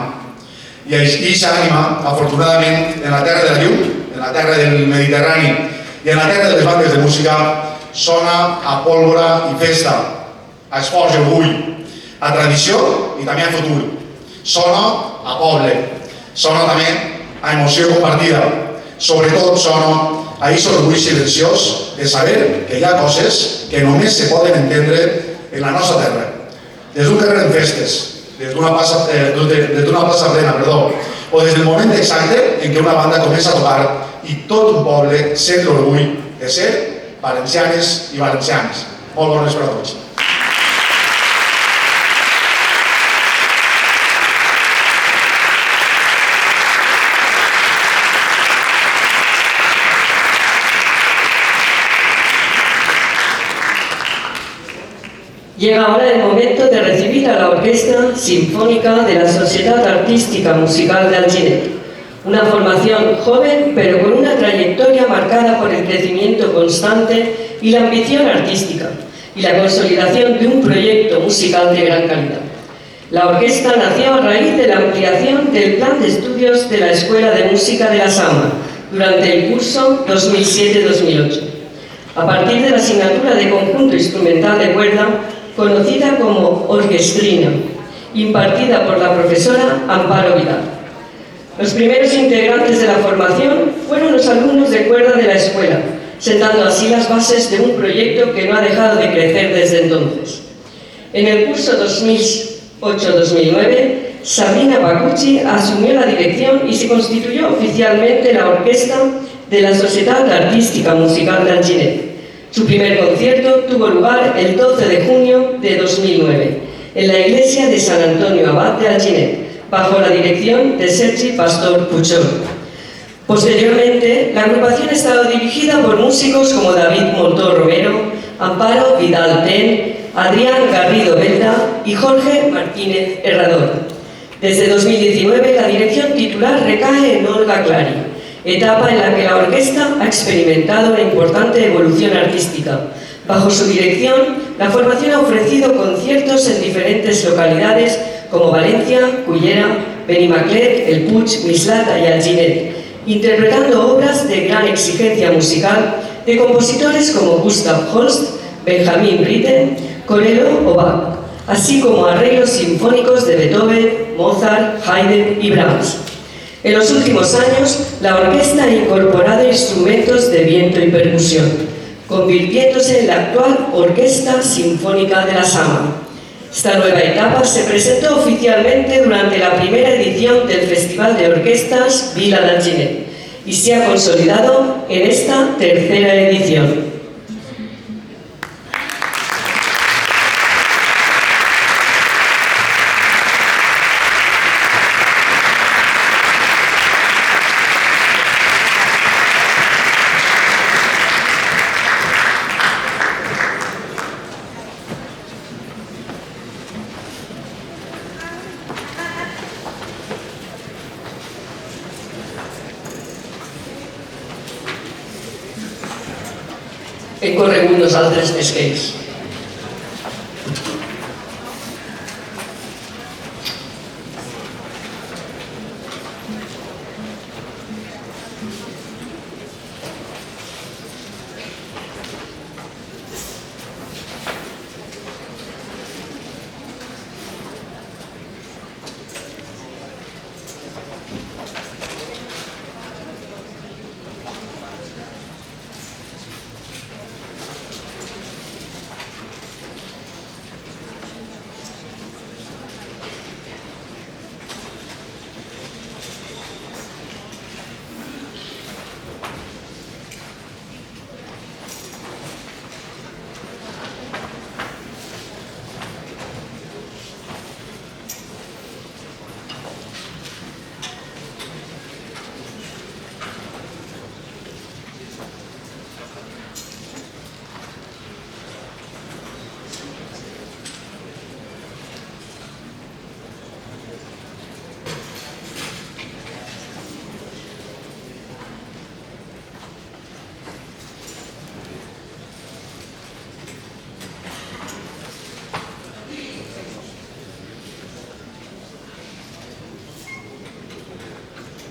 Speaker 6: I aquesta ànima, afortunadament, en la terra de la llum, en la terra del Mediterrani i en la terra de les bandes de música, sona a pólvora i festa, a esforç i orgull, a tradició i també a futur. Sona a poble, sona també a emoció compartida. Sobretot sona a aquest orgull silenciós de saber que hi ha coses que només se poden entendre en la nostra terra. Des d'un carrer en festes, des d'una plaça plena, o des del moment exacte en què una banda comença a tocar i tot un poble sent l'orgull de ser valencianes i valencians. Molt bon vespre a tots.
Speaker 1: Llega ahora el momento de recibir a la Orquesta Sinfónica de la Sociedad Artística Musical de Alginet, una formación joven pero con una trayectoria marcada por el crecimiento constante y la ambición artística y la consolidación de un proyecto musical de gran calidad. La orquesta nació a raíz de la ampliación del plan de estudios de la Escuela de Música de la Sama durante el curso 2007-2008, a partir de la asignatura de conjunto instrumental de cuerda conocida como orquestrina, impartida por la profesora Amparo Vidal. Los primeros integrantes de la formación fueron los alumnos de cuerda de la escuela, sentando así las bases de un proyecto que no ha dejado de crecer desde entonces. En el curso 2008-2009, Sabrina Pacucci asumió la dirección y se constituyó oficialmente la orquesta de la Sociedad Artística Musical de Alginet. Su primer concierto tuvo lugar el 12 de junio de 2009, en la iglesia de San Antonio Abad de Alginet, bajo la dirección de Sergi Pastor Puchol. Posteriormente, la agrupación ha estado dirigida por músicos como David Moltó Romero, Amparo Vidal Ten, Adrián Garrido Belda y Jorge Martínez Herrador. Desde 2019, la dirección titular recae en Olga Clary, etapa en la que la orquesta ha experimentado una importante evolución artística. Bajo su dirección, la formación ha ofrecido conciertos en diferentes localidades como Valencia, Cullera, Benimaclet, El Puig, Mislata y Alginet, interpretando obras de gran exigencia musical de compositores como Gustav Holst, Benjamin Britten, Corello o Bach, así como arreglos sinfónicos de Beethoven, Mozart, Haydn y Brahms. En los últimos años, la orquesta ha incorporado instrumentos de viento y percusión, convirtiéndose en la actual Orquesta Sinfónica de la Sama. Esta nueva etapa se presentó oficialmente durante la primera edición del Festival de Orquestas Vila d'Alginet y se ha consolidado en esta tercera edición. En corren unos altres esquells.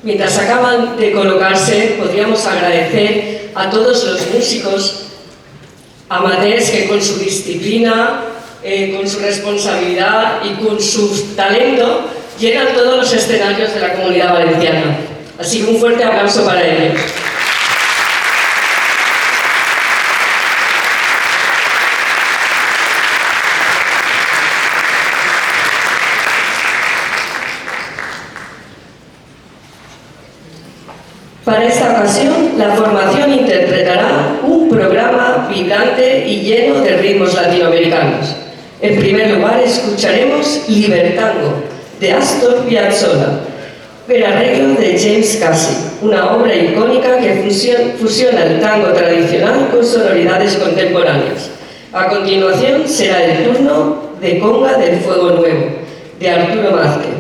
Speaker 1: Mientras acaban de colocarse, podríamos agradecer a todos los músicos amateurs que con su disciplina, con su responsabilidad y con su talento llenan todos los escenarios de la Comunidad Valenciana. Así que un fuerte aplauso para ellos. Para esta ocasión, la formación interpretará un programa vibrante y lleno de ritmos latinoamericanos. En primer lugar, escucharemos Libertango, de Astor Piazzolla, el arreglo de James Casey, una obra icónica que fusiona el tango tradicional con sonoridades contemporáneas. A continuación será el turno de Conga del Fuego Nuevo, de Arturo Mázquez,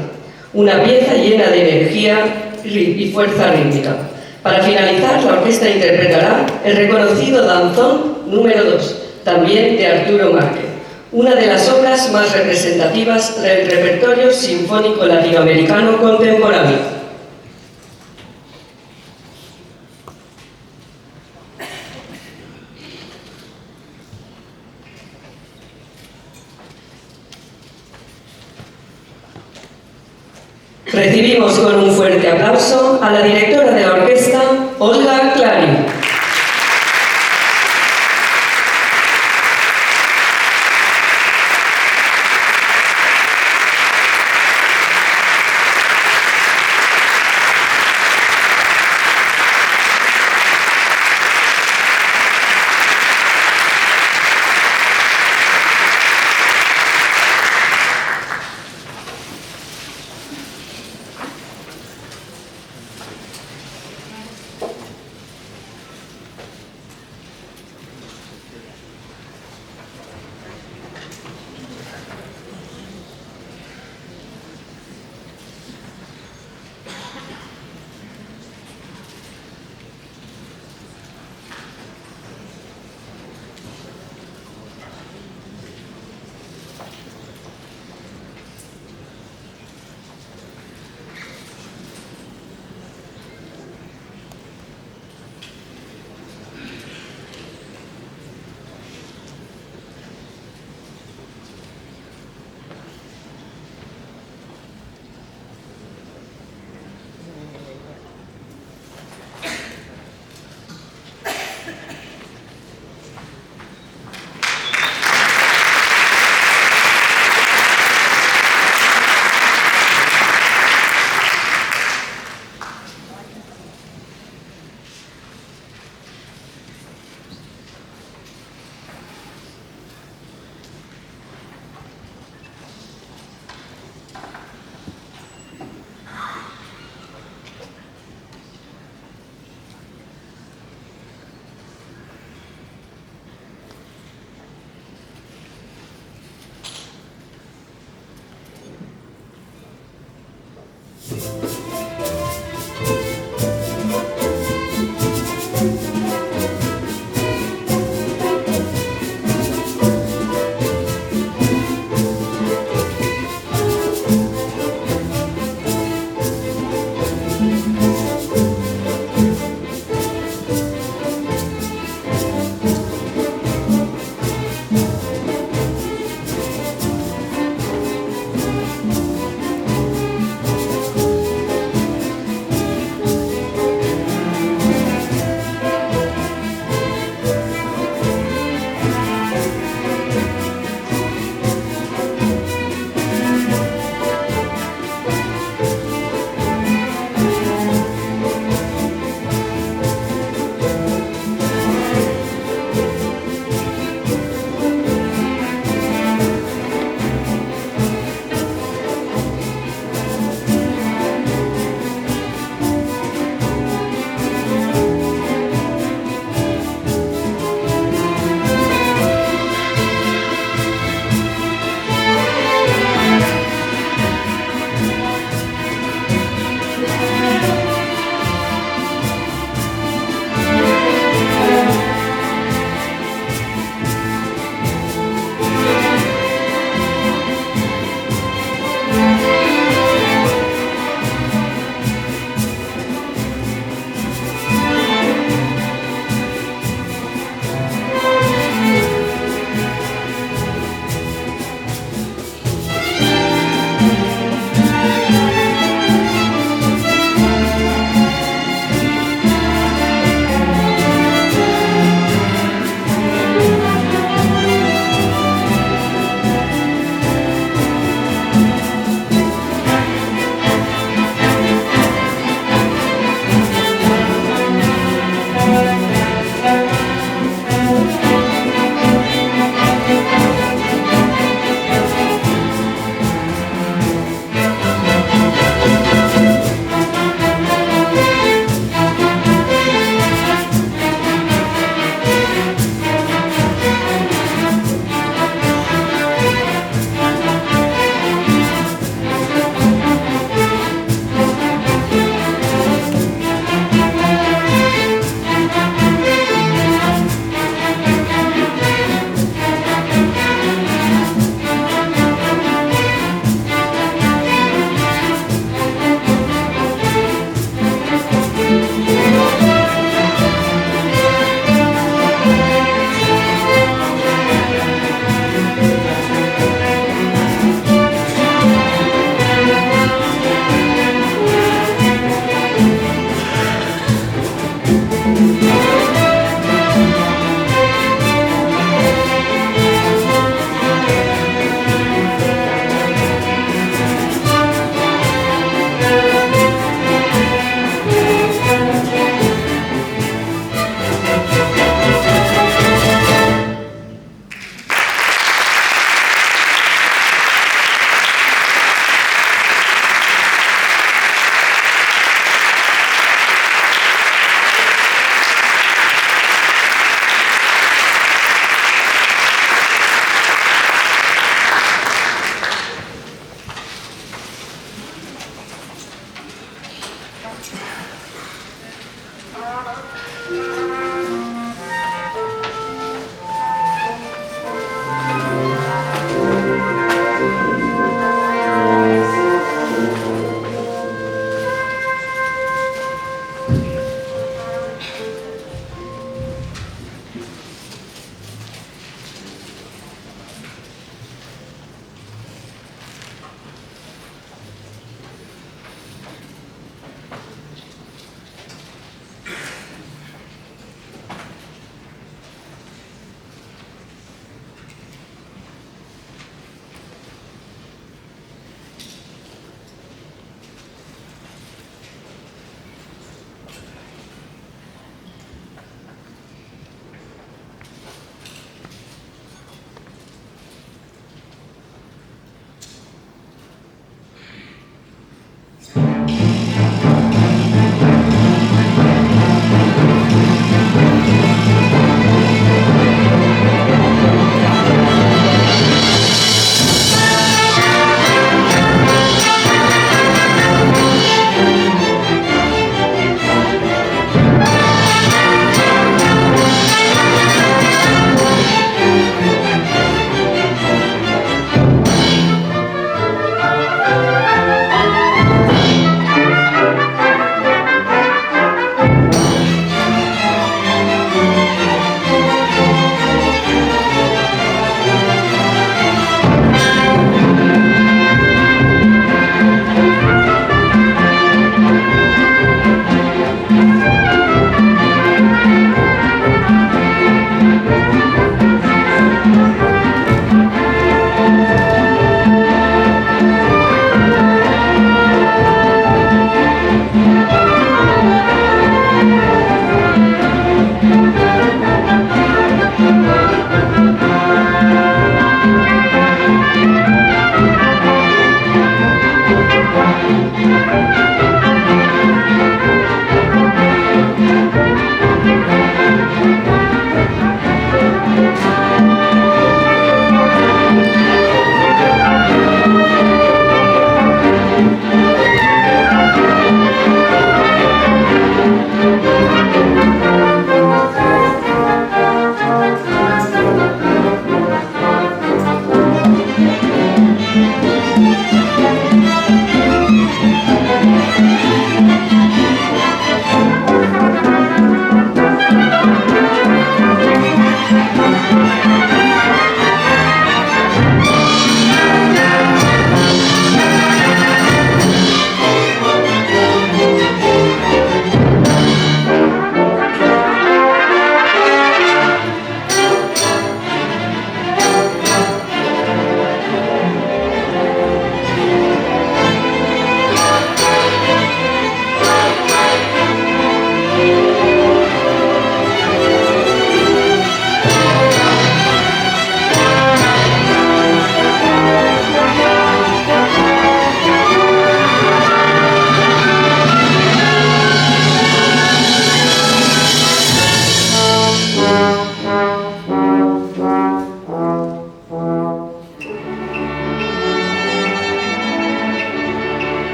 Speaker 1: una pieza llena de energía y fuerza rítmica. Para finalizar, la orquesta interpretará el reconocido danzón número 2, también de Arturo Márquez, una de las obras más representativas del repertorio sinfónico latinoamericano contemporáneo. Recibimos con un fuerte aplauso a la directora de la orquesta, Olga Clary.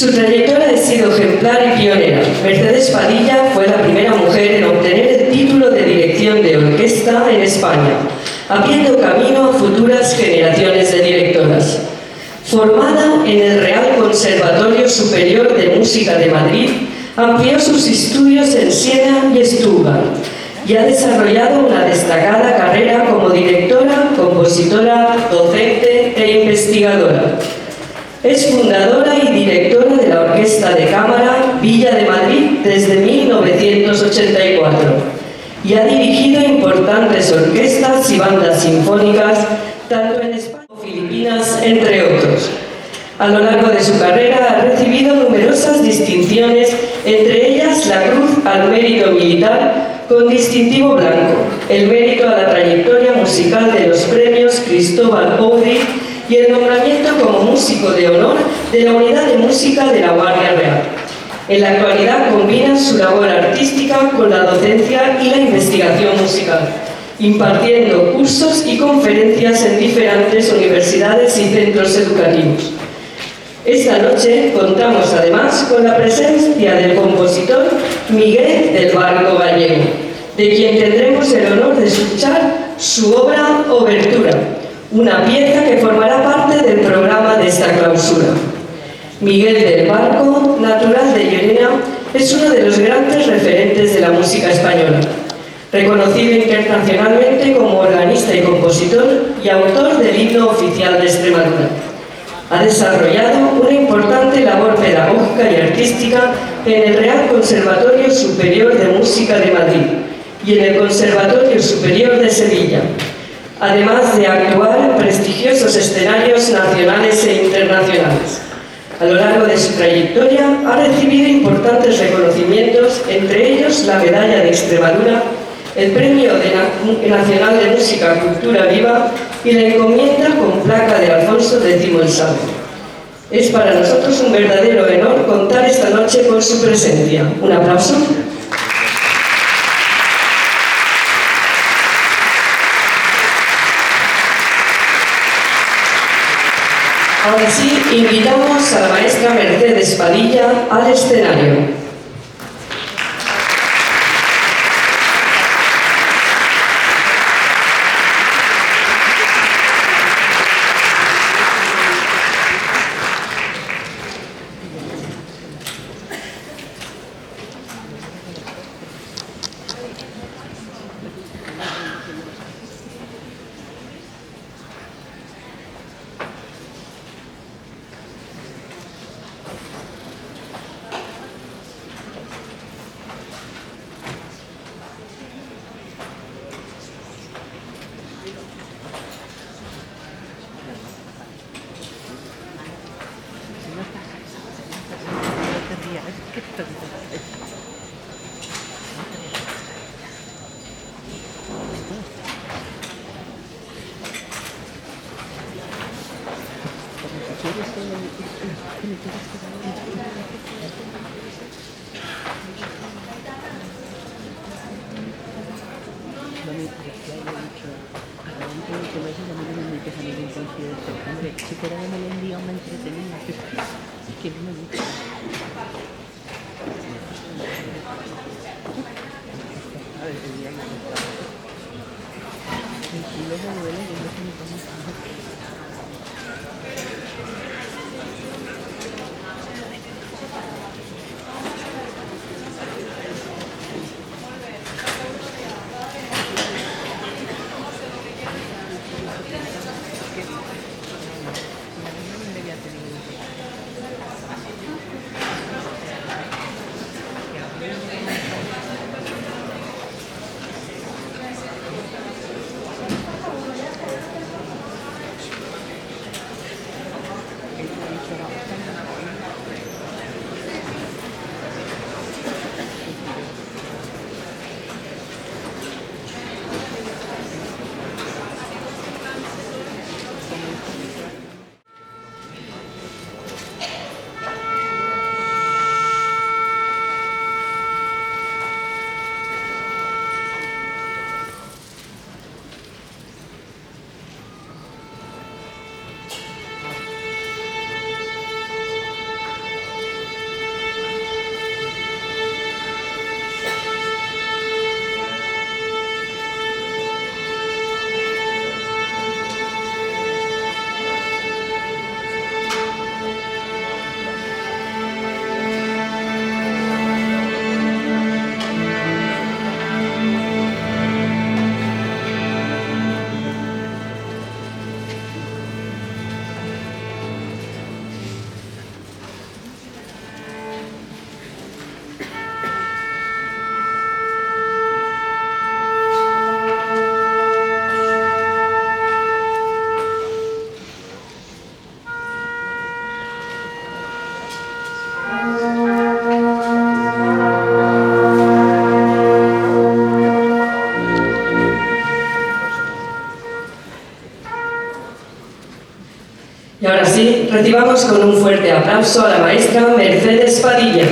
Speaker 1: Su trayectoria ha sido ejemplar y pionera. Mercedes Padilla fue la primera mujer en obtener el título de dirección de orquesta en España, abriendo camino a futuras generaciones de directoras. Formada en el Real Conservatorio Superior de Música de Madrid, amplió sus estudios en Siena y Stuttgart y ha desarrollado una destacada carrera como directora, compositora, docente e investigadora. Es fundadora y directora de la Orquesta de Cámara Villa de Madrid desde 1984 y ha dirigido importantes orquestas y bandas sinfónicas tanto en España como Filipinas, entre otros. A lo largo de su carrera ha recibido numerosas distinciones, entre ellas la Cruz al Mérito Militar con distintivo blanco, el mérito a la trayectoria musical de los premios Cristóbal Audry y el nombramiento como músico de honor de la Unidad de Música de la Guardia Real. En la actualidad combina su labor artística con la docencia y la investigación musical, impartiendo cursos y conferencias en diferentes universidades y centros educativos. Esta noche contamos además con la presencia del compositor Miguel del Barco Gallego, de quien tendremos el honor de escuchar su obra Obertura, una pieza que formará parte del programa de esta clausura. Miguel del Barco, natural de Llerena, es uno de los grandes referentes de la música española, reconocido internacionalmente como organista y compositor y autor del himno oficial de Extremadura. Ha desarrollado una importante labor pedagógica y artística en el Real Conservatorio Superior de Música de Madrid y en el Conservatorio Superior de Sevilla, además de actuar en prestigiosos escenarios nacionales e internacionales. A lo largo de su trayectoria ha recibido importantes reconocimientos, entre ellos la Medalla de Extremadura, el Premio Nacional de Música Cultura Viva y la encomienda con placa de Alfonso X el Sabio. Es para nosotros un verdadero honor contar esta noche con su presencia. Un aplauso. Ahora sí, invitamos a la maestra Mercedes Padilla al escenario.
Speaker 7: Si fuera de melendía me entretenía, que no me gusta. A ver, el día que me estaba. El culo me duele y no sé ni cómo está.
Speaker 1: recibamos con un fuerte aplauso a la maestra Mercedes Padilla.